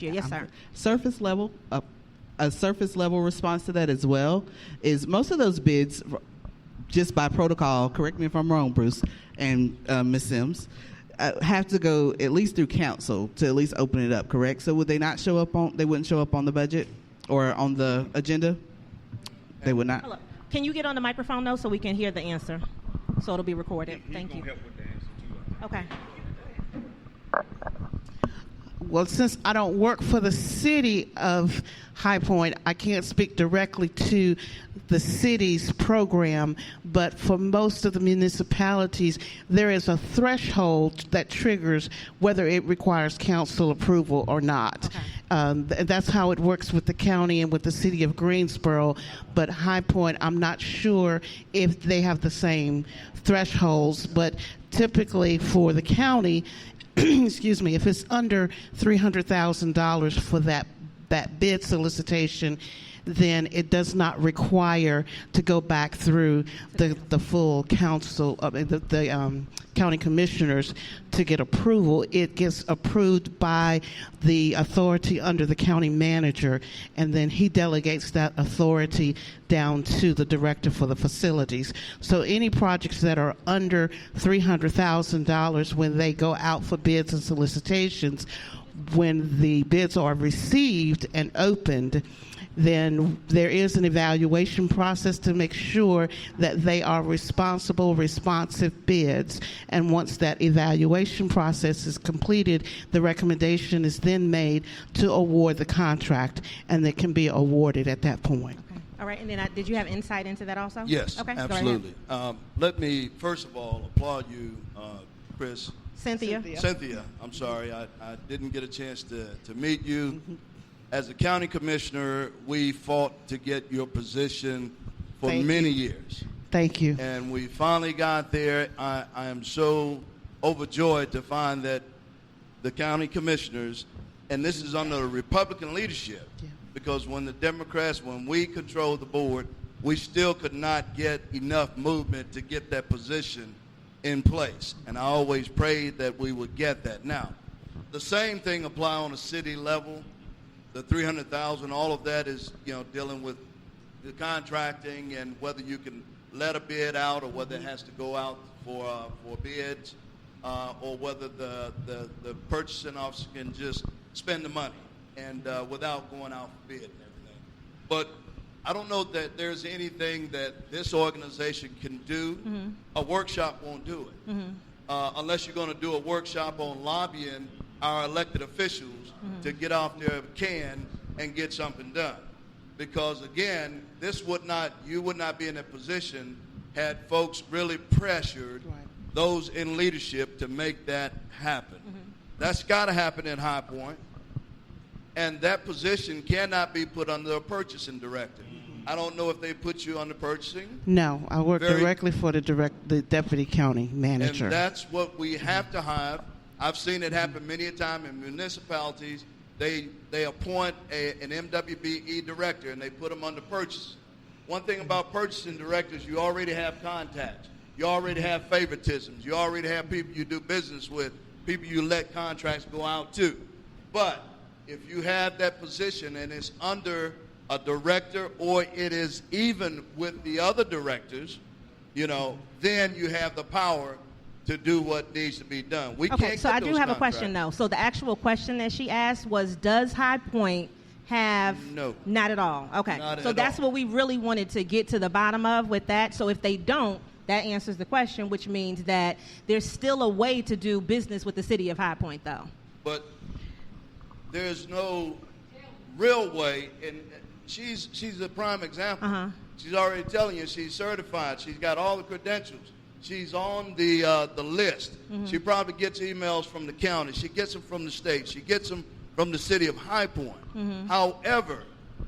Yes, sir. Surface level, a surface level response to that as well is most of those bids, just by protocol, correct me if I'm wrong, Bruce and Ms. Sims, have to go at least through council to at least open it up, correct? So would they not show up on, they wouldn't show up on the budget or on the agenda? They would not? Hello. Can you get on the microphone, though, so we can hear the answer? So it'll be recorded. Thank you. Help with the answer too. Okay. Well, since I don't work for the city of High Point, I can't speak directly to the city's program, but for most of the municipalities, there is a threshold that triggers whether it requires council approval or not. Okay. That's how it works with the county and with the city of Greensboro, but High Point, I'm not sure if they have the same thresholds, but typically for the county, excuse me, if it's under $300,000 for that bid solicitation, then it does not require to go back through the full council, the county commissioners to get approval. It gets approved by the authority under the county manager, and then he delegates that authority down to the director for the facilities. So any projects that are under $300,000, when they go out for bids and solicitations, when the bids are received and opened, then there is an evaluation process to make sure that they are responsible, responsive bids. And once that evaluation process is completed, the recommendation is then made to award the contract, and it can be awarded at that point. Okay. All right, and then did you have insight into that also? Yes, okay, absolutely. Let me, first of all, applaud you, Chris. Cynthia, I'm sorry. I didn't get a chance to meet you. Mm-hmm. As a county commissioner, we fought to get your position for many years. Thank you. And we finally got there. I am so overjoyed to find that the county commissioners, and this is under the Republican leadership, because when the Democrats, when we controlled the board, we still could not get enough movement to get that position in place. And I always prayed that we would get that. Now, the same thing apply on a city level. The $300,000, all of that is, dealing with the contracting and whether you can let a bid out or whether it has to go out for bids, or whether the purchasing officer can just spend the money and without going out for bid and everything. But I don't know that there's anything that this organization can do. Mm-hmm. A workshop won't do it. Mm-hmm. Unless you're going to do a workshop on lobbying our elected officials to get off their can and get something done. Because again, you would not be in a position had folks really pressured those in leadership to make that happen. Mm-hmm. That's got to happen in High Point. And that position cannot be put under a purchasing director. I don't know if they put you under purchasing. No, I work directly for the deputy county manager. And that's what we have to have. I've seen it happen many a time in municipalities. They appoint an MWBE director and they put them under purchasing. One thing about purchasing directors, you already have contacts. You already have favoritisms. You already have people you do business with, people you let contracts go out to. But if you have that position and it's under a director or it is even with the other directors, then you have the power to do what needs to be done. Okay, so I do have a question, though. So the actual question that she asked was, does High Point have... No. Not at all. Okay. So that's what we really wanted to get to the bottom of with that. So if they don't, that answers the question, which means that there's still a way to do business with the city of High Point, though. But there's no real way, and she's a prime example. Uh-huh. She's already telling you she's certified. She's got all the credentials. She's on the list. Mm-hmm. She probably gets emails from the county. She gets them from the state. She gets them from the city of High Point. Mm-hmm. However,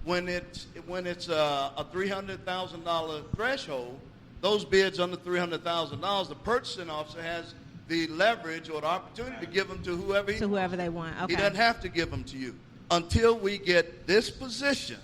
when it's a $300,000 threshold, those bids under $300,000, the purchasing officer has the leverage or the opportunity to give them to whoever they want. Okay. He doesn't have to give them to you until we get this position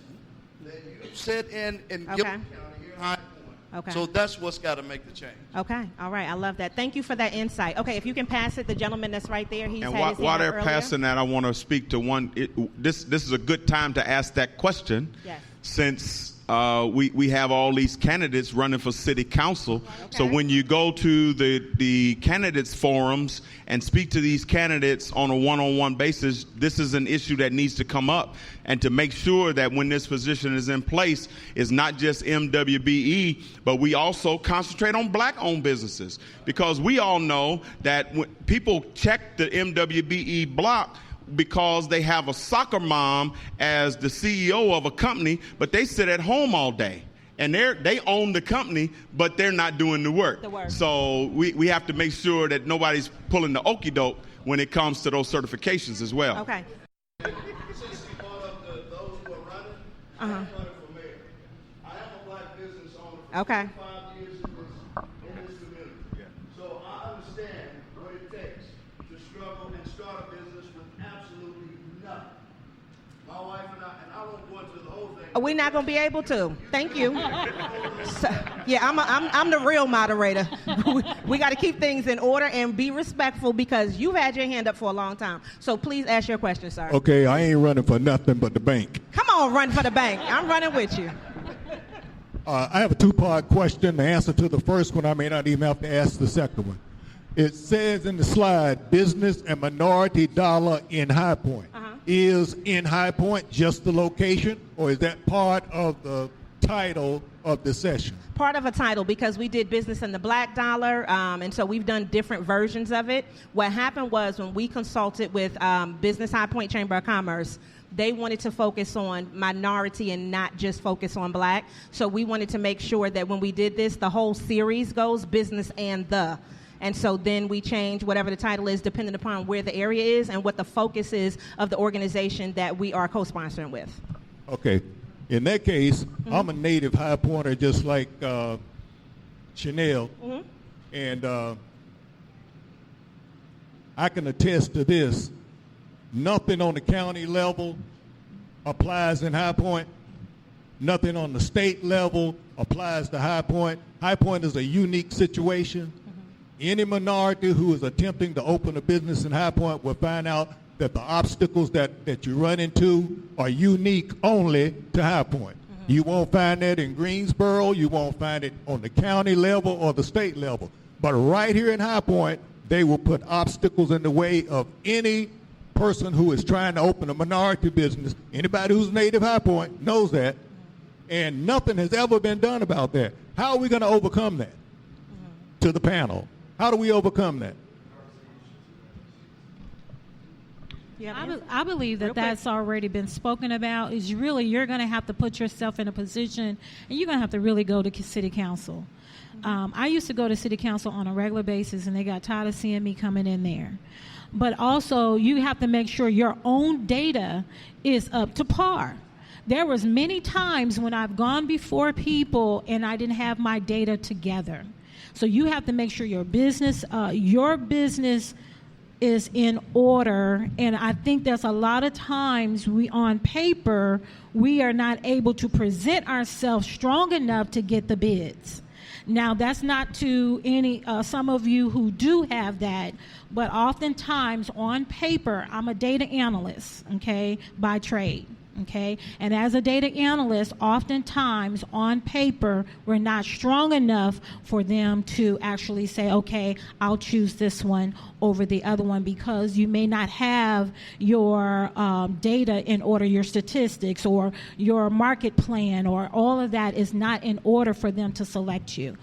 that you sit in Gilbert County here in High Point. Okay. So that's what's got to make the change. Okay. All right. I love that. Thank you for that insight. Okay, if you can pass it, the gentleman that's right there. He's and had his while hand they're up earlier. passing that, I want to speak to one. This is a good time to ask that question. Yes. Since we have all these candidates running for city council. Okay. So when you go to the candidates forums and speak to these candidates on a one-on-one basis, this is an issue that needs to come up. And to make sure that when this position is in place, it's not just MWBE, but we also concentrate on black-owned businesses. Because we all know that when people check the MWBE block because they have a soccer mom as the CEO of a company, but they sit at home all day. And they own the company, but they're not doing the work. So we have to make sure that nobody's pulling the okie doke when it comes to those certifications as well. Okay. Since you brought up those who are running, I'm running for mayor. I am a black business owner for 25 years in this community. Yeah. So I understand what it takes to struggle and start a business with absolutely nothing. My wife and I won't go into the whole thing. We're not going to be able to. Thank you. So, yeah, I'm the real moderator. We got to keep things in order and be respectful because you've had your hand up for a long time. So please ask your question, sir. Okay, I ain't running for nothing but the bank. Come on, run for the bank. I'm running with you. I have a two-part question. The answer to the first one, I may not even have to ask the second one. It says in the slide, business and minority dollar in High Point. Is in High Point just the location, or is that part of the title of the session? Part of a title because we did business in the black dollar, and so we've done different versions of it. What happened was when we consulted with Business High Point Chamber of Commerce, they wanted to focus on minority and not just focus on black. So we wanted to make sure that when we did this, the whole series goes business and the. And so then we change whatever the title is depending upon where the area is and what the focus is of the organization that we are co-sponsoring with. Okay. In that case, I'm a native High Pointer just like Chanel. And I can attest to this. Nothing on the county level applies in High Point. Nothing on the state level applies to High Point. High Point is a unique situation. Any minority who is attempting to open a business in High Point will find out that the obstacles that you run into are unique only to High Point. You won't find that in Greensboro. You won't find it on the county level or the state level. But right here in High Point, they will put obstacles in the way of any person who is trying to open a minority business. Anybody who's native High Point knows that. And nothing has ever been done about that. How are we going to overcome that? To the panel. How do we overcome that? I believe that that's already been spoken about. Is really you're going to have to put yourself in a position, and you're going to have to really go to city council. I used to go to city council on a regular basis, and they got tired of seeing me coming in there. But also, you have to make sure your own data is up to par. There was many times when I've gone before people and I didn't have my data together. So you have to make sure your business is in order. And I think there's a lot of times on paper, we are not able to present ourselves strong enough to get the bids. Now, that's not to any some of you who do have that, but oftentimes on paper, I'm a data analyst, okay, by trade. Okay, and as a data analyst, oftentimes on paper, we're not strong enough for them to actually say, okay, I'll choose this one over the other one because you may not have your data in order, your statistics or your market plan or all of that is not in order for them to select you.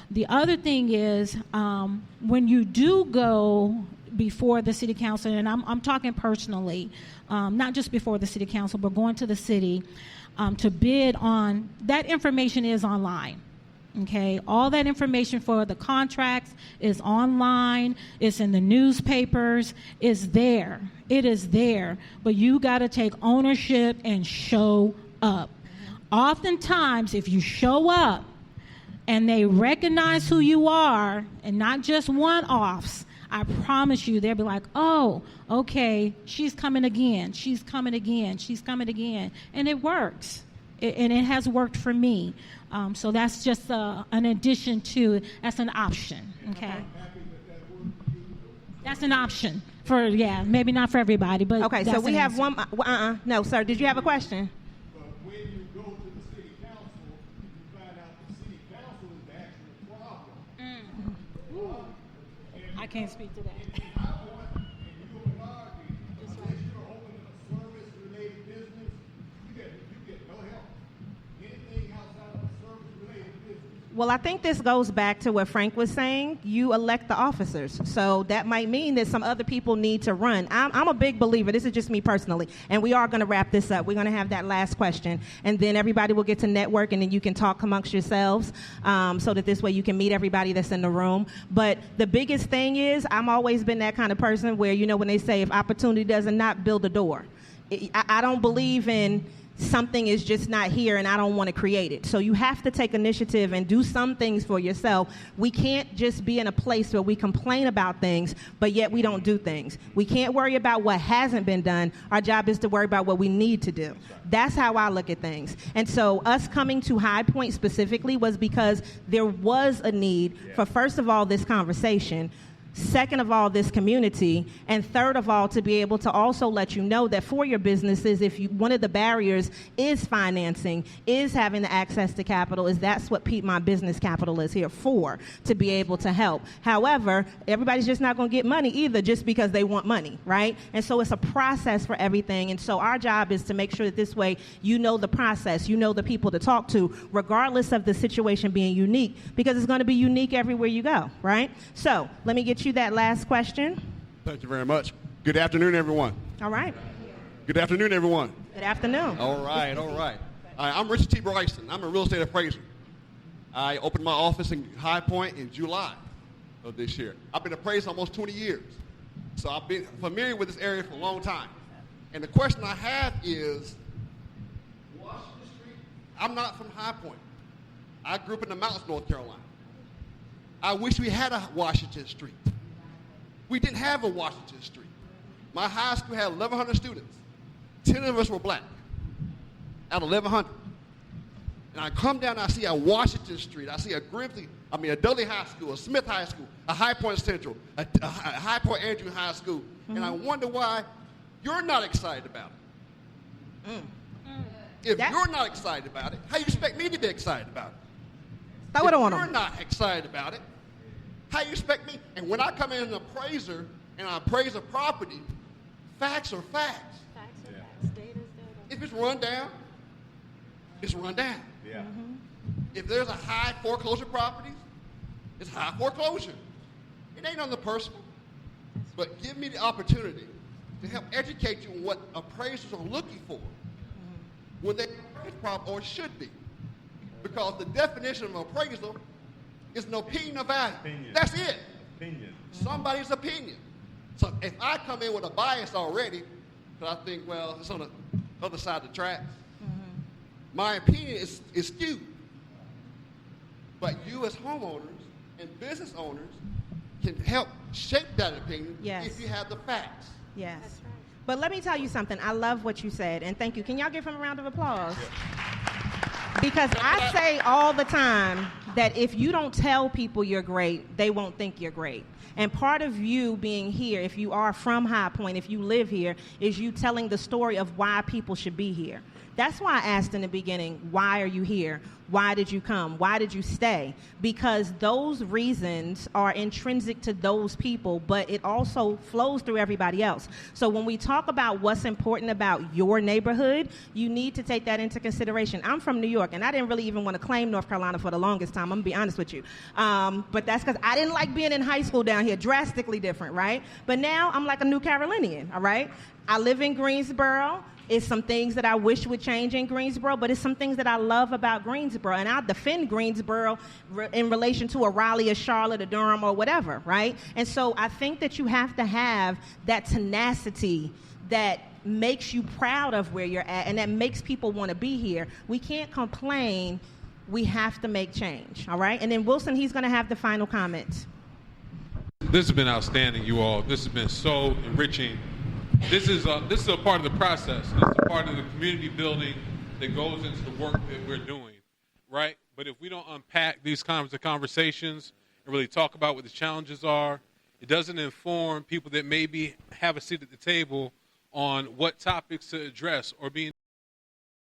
The other thing is when you do go before the city council, and I'm talking personally, not just before the city council, but going to the city to bid on, that information is online. Okay, all that information for the contracts is online, it's in the newspapers, it's there. It is there, but you got to take ownership and show up. Oftentimes, if you show up and they recognize who you are and not just one-offs, I promise you, they'll be like, oh, okay, she's coming again, she's coming again, she's coming again. And it works. and it has worked for me. So that's just an addition to, that's an option, okay? That's an option for, maybe not for everybody, but okay, so we have one, no, sir, did you have a question? But when you go to the city council, you find out the city council is the actual problem. I can't speak to that. Well, I think this goes back to what Frank was saying. You elect the officers. So that might mean that some other people need to run. I'm a big believer. This is just me personally. And we are going to wrap this up. We're going to have that last question. And then everybody will get to network, and then you can talk amongst yourselves so that this way you can meet everybody that's in the room. But the biggest thing is I've always been that kind of person where, you know, when they say if opportunity doesn't knock, build a door. I don't believe in something is just not here and I don't want to create it. So you have to take initiative and do some things for yourself. We can't just be in a place where we complain about things, but yet we don't do things. We can't worry about what hasn't been done. Our job is to worry about what we need to do. That's how I look at things. And so us coming to High Point specifically was because there was a need for, first of all, this conversation, second of all, this community, and third of all, to be able to also let you know that for your businesses, if you, one of the barriers is financing, is having the access to capital, is that's what My Business Capital is here for, to be able to help. However, everybody's just not going to get money either just because they want money, right? And so it's a process for everything. And so our job is to make sure that this way you know the process, you know the people to talk to, regardless of the situation being unique, because it's going to be unique everywhere you go, right? So let me get you that last question. Thank you very much. Good afternoon, everyone. All right. Good afternoon, everyone. Good afternoon. All right. I'm Richard T. Bryson. I'm a real estate appraiser. I opened my office in High Point in July of this year. I've been appraised almost 20 years. So I've been familiar with this area for a long time. And the question I have is, Washington Street, I'm not from High Point. I grew up in the mountains, North Carolina. I wish we had a Washington Street. We didn't have a Washington Street. My high school had 1,100 students. 10 of us were black out of 1,100. And I come down and I see a Washington Street. I see a Dudley High School, a Smith High School, a High Point Central, a High Point Andrew High School. Mm-hmm. And I wonder why you're not excited about it. If you're not excited about it, how do you expect me to be excited about it? If you're not excited about it, how do you expect me? And when I come in as an appraiser and I appraise a property, facts are facts. If it's run down, it's run down. Yeah. Mm-hmm. If there's a high foreclosure property, it's high foreclosure. It ain't on the personal. But give me the opportunity to help educate you on what appraisers are looking for when they appraise property, or should be. Because the definition of an appraisal is an opinion of value. That's it. Opinion. Somebody's opinion. So if I come in with a bias already, because I think, well, it's on the other side of the tracks, my opinion is skewed. But you as homeowners and business owners can help shape that opinion if you have the facts. Yes. That's right. But let me tell you something. I love what you said, and thank you. Can y'all give him a round of applause? Because I say all the time that if you don't tell people you're great, they won't think you're great. And part of you being here, if you are from High Point, if you live here, is you telling the story of why people should be here. That's why I asked in the beginning, why are you here? Why did you come? Why did you stay? Because those reasons are intrinsic to those people, but it also flows through everybody else. So when we talk about what's important about your neighborhood, you need to take that into consideration. I'm from New York, and I didn't really even want to claim North Carolina for the longest time. I'm going to be honest with you. But that's because I didn't like being in high school down here. Drastically different, right? But now I'm like a New Carolinian, all right? I live in Greensboro. It's some things that I wish would change in Greensboro, but it's some things that I love about Greensboro. And I'll defend Greensboro in relation to a Raleigh, a Charlotte, a Durham, or whatever, right? And so I think that you have to have that tenacity that makes you proud of where you're at and that makes people want to be here. We can't complain. We have to make change, all right? And then Wilson, he's going to have the final comments. This has been outstanding, you all. This has been so enriching. This is a part of the process. It's a part of the community building that goes into the work that we're doing, right? But if we don't unpack these kinds of conversations and really talk about what the challenges are, it doesn't inform people that maybe have a seat at the table on what topics to address or being